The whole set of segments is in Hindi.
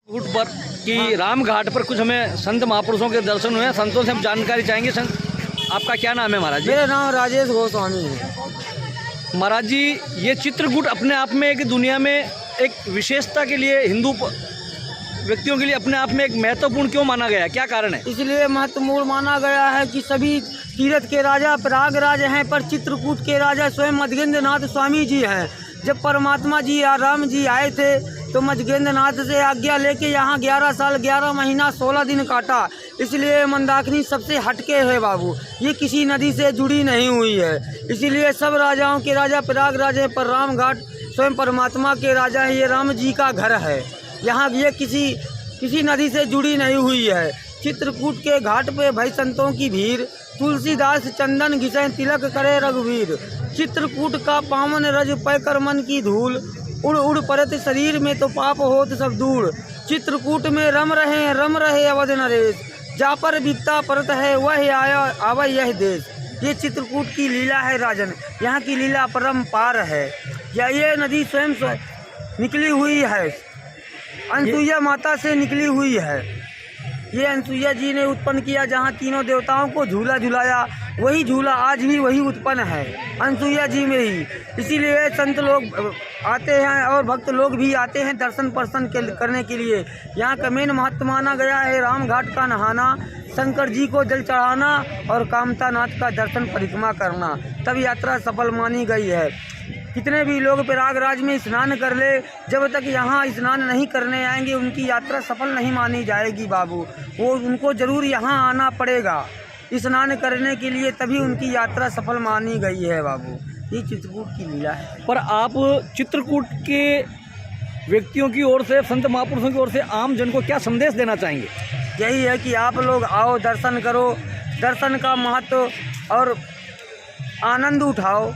चित्रकूट पर कि राम घाट पर कुछ हमें संत महापुरुषों के दर्शन हुए। संतों से हम जानकारी चाहेंगे। संत, आपका क्या नाम है महाराज जी? मेरा नाम राजेश गोस्वामी है। महाराज जी, ये चित्रकूट अपने आप में एक दुनिया में एक विशेषता के लिए हिंदू व्यक्तियों के लिए अपने आप में एक महत्वपूर्ण क्यों माना गया? क्या कारण है? इसलिए महत्वपूर्ण माना गया है कि सभी तीर्थ के राजा प्रयागराज हैं, पर चित्रकूट के राजा स्वयं मधुगेंद्र नाथ स्वामी जी हैं। जब परमात्मा जी या राम जी आए थे तो मधुगेंद्र नाथ से आज्ञा लेके यहाँ 11 साल 11 महीना 16 दिन काटा। इसलिए मंदाकिनी सबसे हटके है बाबू, ये किसी नदी से जुड़ी नहीं हुई है। इसीलिए सब राजाओं के राजा प्रयागराज है, पर राम घाट स्वयं परमात्मा के राजा है। ये राम जी का घर है। यहाँ ये किसी नदी से जुड़ी नहीं हुई है। चित्रकूट के घाट पे भई संतों की भीड़, तुलसीदास चंदन घिसे तिलक करे रघुवीर। चित्रकूट का पावन रज पैकर मन की धूल, उड़ उड़ परत शरीर में तो पाप होत सब दूर। चित्रकूट में रम रहे अवध नरेश, जा पर बिपता परत है वह आया आवा यह देश। ये चित्रकूट की लीला है राजन, यहाँ की लीला परम्पार है। या ये नदी स्वयं निकली हुई है, अनसुईया माता से निकली हुई है। ये अनसुईया जी ने उत्पन्न किया, जहाँ तीनों देवताओं को झूला झुलाया, वही झूला आज भी वही उत्पन्न है अनसुईया जी में ही। इसीलिए संत लोग आते हैं और भक्त लोग भी आते हैं दर्शन करने के लिए। यहाँ का मेन महत्व माना गया है राम घाट का नहाना, शंकर जी को जल चढ़ाना और कामता नाथ का दर्शन परिक्रमा करना, तब यात्रा सफल मानी गई है। कितने भी लोग प्रयागराज में स्नान कर ले, जब तक यहाँ स्नान नहीं करने आएंगे उनकी यात्रा सफल नहीं मानी जाएगी बाबू। वो उनको जरूर यहाँ आना पड़ेगा स्नान करने के लिए, तभी उनकी यात्रा सफल मानी गई है बाबू। ये चित्रकूट की लीला है। पर आप चित्रकूट के व्यक्तियों की ओर से, संत महापुरुषों की ओर से आम जन को क्या संदेश देना चाहेंगे? यही है कि आप लोग आओ, दर्शन करो, दर्शन का महत्व और आनंद उठाओ।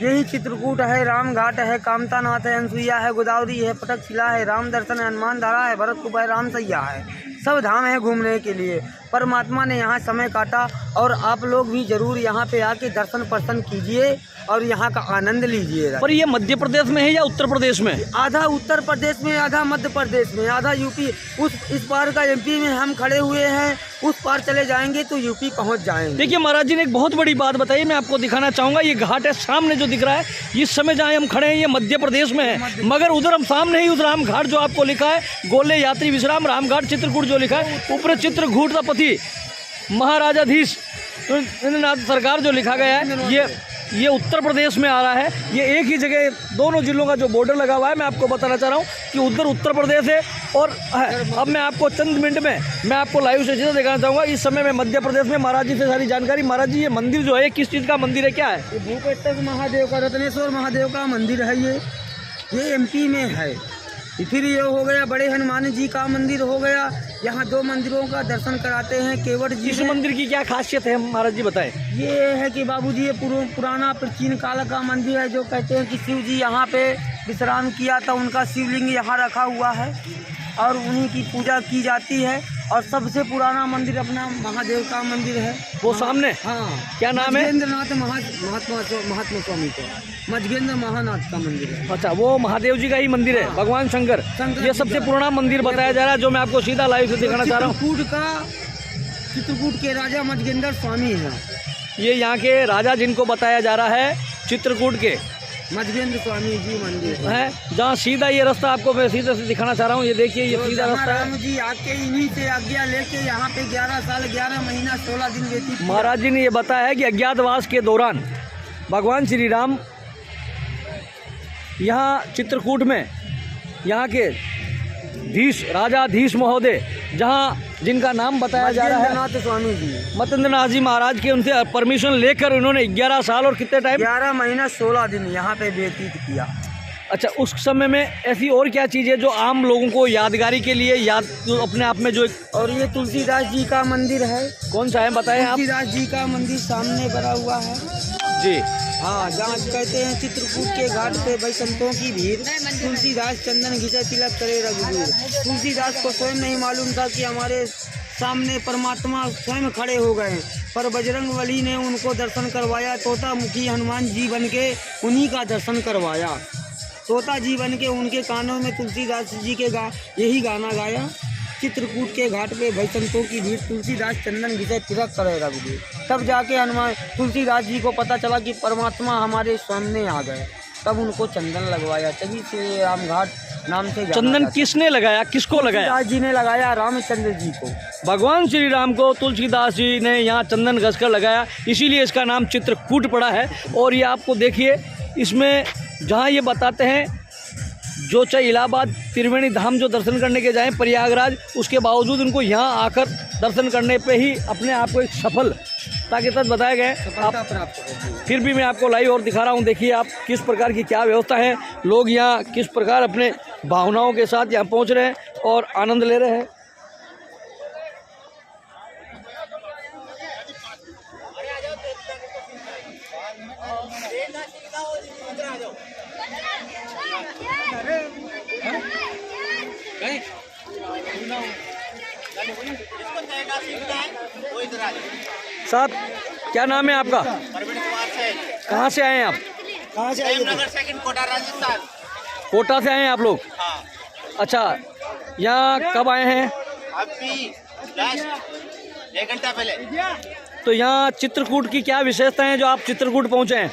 यही चित्रकूट है, राम घाट है, कामता नाथ है, अनसुईया है, गोदावरी है, पटकशिला है, राम दर्शन है, हनुमान धारा है, भरत कुप है, राम सैया है। सब धाम है घूमने के लिए। परमात्मा ने यहाँ समय काटा और आप लोग भी जरूर यहाँ पे आके दर्शन कीजिए और यहाँ का आनंद लीजिएगा। पर ये मध्य प्रदेश में है या उत्तर प्रदेश में? आधा उत्तर प्रदेश में, आधा मध्य प्रदेश में, आधा यूपी। इस पार का एमपी में हम खड़े हुए हैं, उस पार चले जाएंगे तो यूपी पहुँच जाएंगे। देखिए महाराज जी ने एक बहुत बड़ी बात बताई, मैं आपको दिखाना चाहूँगा। ये घाट है सामने जो दिख रहा है, इस समय जहाँ हम खड़े हैं ये मध्य प्रदेश में है, मगर उधर हम सामने ही उस राम घाट जो आपको लिखा है, गोले यात्री विश्राम राम घाट चित्रकूट जो लिखा है, ऊपर चित्रकूटपति महाराजाधीश नाथ सरकार जो लिखा गया है, ये उत्तर प्रदेश में आ रहा है। ये एक ही जगह दोनों जिलों का जो बॉर्डर लगा हुआ है, मैं आपको बताना चाह रहा हूँ कि उधर उत्तर प्रदेश है और अब मैं आपको चंद मिनट में मैं आपको लाइव से चीज़ें दिखाना चाहूँगा। इस समय मैं मध्य प्रदेश में महाराज जी से सारी जानकारी। महाराज जी, ये मंदिर जो है किस चीज़ का मंदिर है, क्या है? ये भूपेश्वर महादेव का, रत्नेश्वर महादेव का मंदिर है। ये एमपी में है। फिर ये हो गया बड़े हनुमान जी का मंदिर हो गया। यहाँ 2 मंदिरों का दर्शन कराते हैं केवट जी। इस मंदिर की क्या खासियत है महाराज जी बताएं? ये है कि बाबूजी ये पुराना प्राचीन काल का मंदिर है, जो कहते हैं कि शिव जी यहाँ पे विश्राम किया था, उनका शिवलिंग यहाँ रखा हुआ है और उन्हीं की पूजा की जाती है। और सबसे पुराना मंदिर अपना महादेव का मंदिर है, वो सामने। हाँ, क्या नाम है? मधुगेंद्र नाथ महात्मा स्वामी का, मधुगेंद्र महानाथ का मंदिर है। अच्छा, वो महादेव जी का ही मंदिर है, भगवान शंकर। ये सबसे पुराना मंदिर बताया जा रहा है, जो मैं आपको सीधा लाइव से दिखाना चाह रहा हूँ। चित्रकूट के राजा मधुगेंद्र स्वामी हैं। ये यहाँ के राजा जिनको बताया जा रहा है चित्रकूट के मधुगेंद्र स्वामी जी मंदिर है, जहाँ सीधा ये रास्ता आपको मैं सीधा से दिखाना चाह रहा हूँ। ये देखिए, ये सीधा रास्ता है। राम जी आके इन्हीं से आज्ञा लेके यहाँ पे 11 साल 11 महीना 16 दिन व्यतीत। महाराज जी ने ये बताया है कि अज्ञातवास के दौरान भगवान श्री राम यहाँ चित्रकूट में यहाँ के राजाधीश महोदय, जहाँ जिनका नाम बताया जा रहा है नाथ स्वामी जी, मतेंद्र नाथ जी महाराज के, उनसे परमिशन लेकर उन्होंने 11 साल और कितने टाइम 11 महीना 16 दिन यहाँ पे व्यतीत किया। अच्छा, उस समय में ऐसी और क्या चीज़ है जो आम लोगों को यादगारी के लिए जो अपने आप में जो और ये तुलसीदास जी का मंदिर है। कौन सा है बताएं आप? तुलसीदास जी का मंदिर सामने बना हुआ है जी। हाँ, जहाँ कहते हैं चित्रकूट के घाट पे भाई संतों की भीड़, तुलसीदास चंदन घिसे तिलक करे रघुवीर। तुलसीदास को स्वयं नहीं मालूम था कि हमारे सामने परमात्मा स्वयं खड़े हो गए, पर बजरंगबली ने उनको दर्शन करवाया। तोता मुखी हनुमान जी बन के उन्हीं का दर्शन करवाया। तोता जी बन के उनके कानों में तुलसीदास जी के यही गाना गाया। चित्रकूट के घाट पे भई संतों की भीड़, तुलसीदास चंदन घिसे तिलक करे रघुवीर। तब जाके हनुमान तुलसीदास जी को पता चला कि परमात्मा हमारे सामने आ गए, तब उनको चंदन लगवाया। तभी से रामघाट नाम से चंदन किसने लगाया, किसको लगाया? तुलसीदास जी ने लगाया, रामचंद्र जी को। भगवान श्री राम को तुलसीदास जी ने यहाँ चंदन घसकर लगाया, इसीलिए इसका नाम चित्रकूट पड़ा है। और ये आपको देखिए, इसमें जहाँ ये बताते हैं जो चाहे इलाहाबाद त्रिवेणी धाम जो दर्शन करने के जाएं प्रयागराज, उसके बावजूद उनको यहाँ आकर दर्शन करने पे ही अपने आप को एक सफलता के तहत बताया गया है। फिर भी मैं आपको लाइव और दिखा रहा हूँ। देखिए आप किस प्रकार की क्या व्यवस्था है, लोग यहाँ किस प्रकार अपने भावनाओं के साथ यहाँ पहुँच रहे हैं और आनंद ले रहे हैं। साहब क्या नाम है आपका? कहाँ से आए हैं आप? कहाँ से आए? कोटा राजस्थान। कोटा से आए हैं आप लोग? हाँ। अच्छा, यहाँ कब आए हैं? अभी जस्ट 1 घंटा पहले। तो यहाँ चित्रकूट की क्या विशेषता है जो आप चित्रकूट पहुँचे हैं?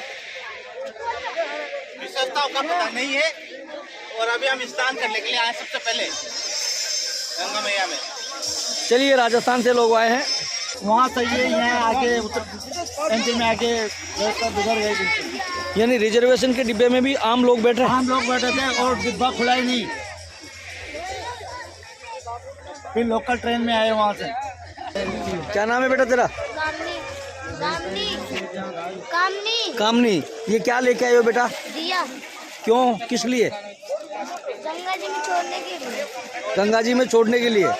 विशेषताओं का पता नहीं है, और अभी हम स्नान करने के लिए आए सबसे पहले गंगा मैया में। चलिए, राजस्थान से लोग आए हैं, वहाँ से ये यहाँ आके उत्तर एमपी में आके व्यवस्था बिगड़ गई। यानी रिजर्वेशन के डिब्बे में भी आम लोग बैठे हैं। हम लोग बैठे थे और डिब्बा खुला ही नहीं, फिर लोकल ट्रेन में आए वहाँ से। क्या नाम है बेटा तेरा? कामनी। कामनी। ये क्या लेके आए हो बेटा? दिया। क्यों, किस लिए? गंगा जी में छोड़ने के लिए। गंगा जी में छोड़ने के लिए।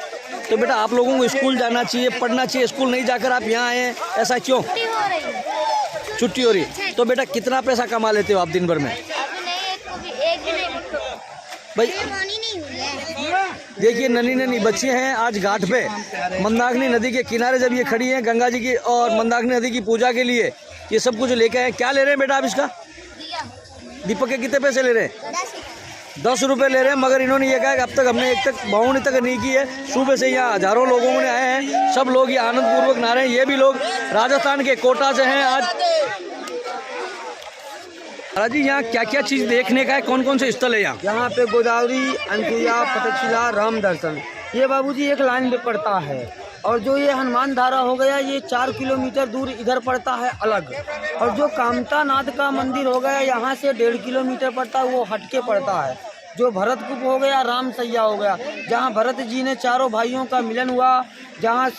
तो बेटा आप लोगों को स्कूल जाना चाहिए, पढ़ना चाहिए, स्कूल नहीं जाकर आप यहाँ आए हैं, ऐसा क्यों? छुट्टी हो रही है। छुट्टी हो रही है। तो बेटा कितना पैसा कमा लेते हो आप दिन भर में? अभी नहीं, एक भी नहीं। भाई पानी नहीं हुई है। देखिए, नन्ही नन्ही बच्ची हैं आज घाट पे मंदाकिनी नदी के किनारे जब ये खड़ी हैं गंगा जी की और मंदाकिनी नदी की पूजा के लिए, ये सब कुछ लेके आए। क्या ले रहे हैं बेटा आप इसका? दिया। दीपक के कितने पैसे ले रहे हैं? 10 रुपये ले रहे हैं। मगर इन्होंने ये कहा कि अब तक हमने एक तक बाउंड तक नहीं की है। सुबह से यहाँ हजारों लोगों ने आए हैं, सब लोग ये आनंद पूर्वक नहा रहे हैं। ये भी लोग राजस्थान के कोटा से हैं आज। जी यहाँ क्या क्या चीज़ देखने का है, कौन कौन से स्थल है यहाँ? यहाँ पे गोदावरी, अनसुईया, फटकशिला, राम दर्शन, ये बाबूजी एक लाइन में पड़ता है। और जो ये हनुमान धारा हो गया, ये 4 किलोमीटर दूर इधर पड़ता है अलग। और जो कामता नाथ का मंदिर हो गया, यहाँ से 1.5 किलोमीटर पड़ता है, वो हटके पड़ता है। जो भरतकूप हो गया, राम सैया हो गया, जहाँ भरत जी ने चारों भाइयों का मिलन हुआ, जहाँ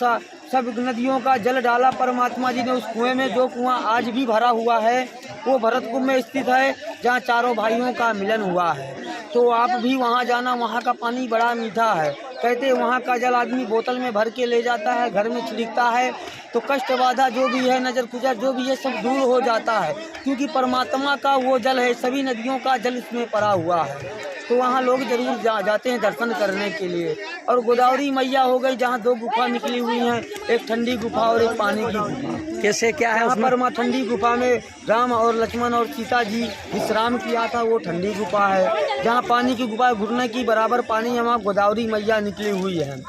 सब नदियों का जल डाला परमात्मा जी ने उस कुएं में, जो कुआं आज भी भरा हुआ है वो भरतकूप में स्थित है, जहाँ चारों भाइयों का मिलन हुआ है। तो आप भी वहाँ जाना, वहाँ का पानी बड़ा मीठा है। कहते हैं वहाँ का जल आदमी बोतल में भर के ले जाता है, घर में छिड़कता है तो कष्ट बाधा जो भी है, नजर गुजर जो भी है, सब दूर हो जाता है, क्योंकि परमात्मा का वो जल है, सभी नदियों का जल इसमें पड़ा हुआ है। तो वहाँ लोग जरूर जाते हैं दर्शन करने के लिए। और गोदावरी मैया हो गई, जहाँ 2 गुफा निकली हुई हैं, एक ठंडी गुफा और एक पानी की गुफा। कैसे क्या है यहाँ पर ठंडी गुफा में राम और लक्ष्मण और सीता जी विश्राम किया था, वो ठंडी गुफा है। जहाँ पानी की गुफा घुटने की बराबर पानी है, वहाँ गोदावरी मैया निकली हुई है।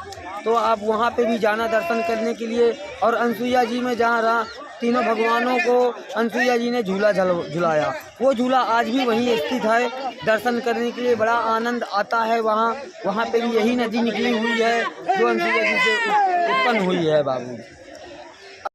तो आप वहाँ पे भी जाना दर्शन करने के लिए। और अनसुईया जी में जहाँ तीनों भगवानों को अनसुईया जी ने झूला झुलाया, वो झूला आज भी वहीं स्थित है। दर्शन करने के लिए बड़ा आनंद आता है वहाँ पे भी यही नदी निकली हुई है जो अनसुईया जी से उत्पन्न हुई है बाबू।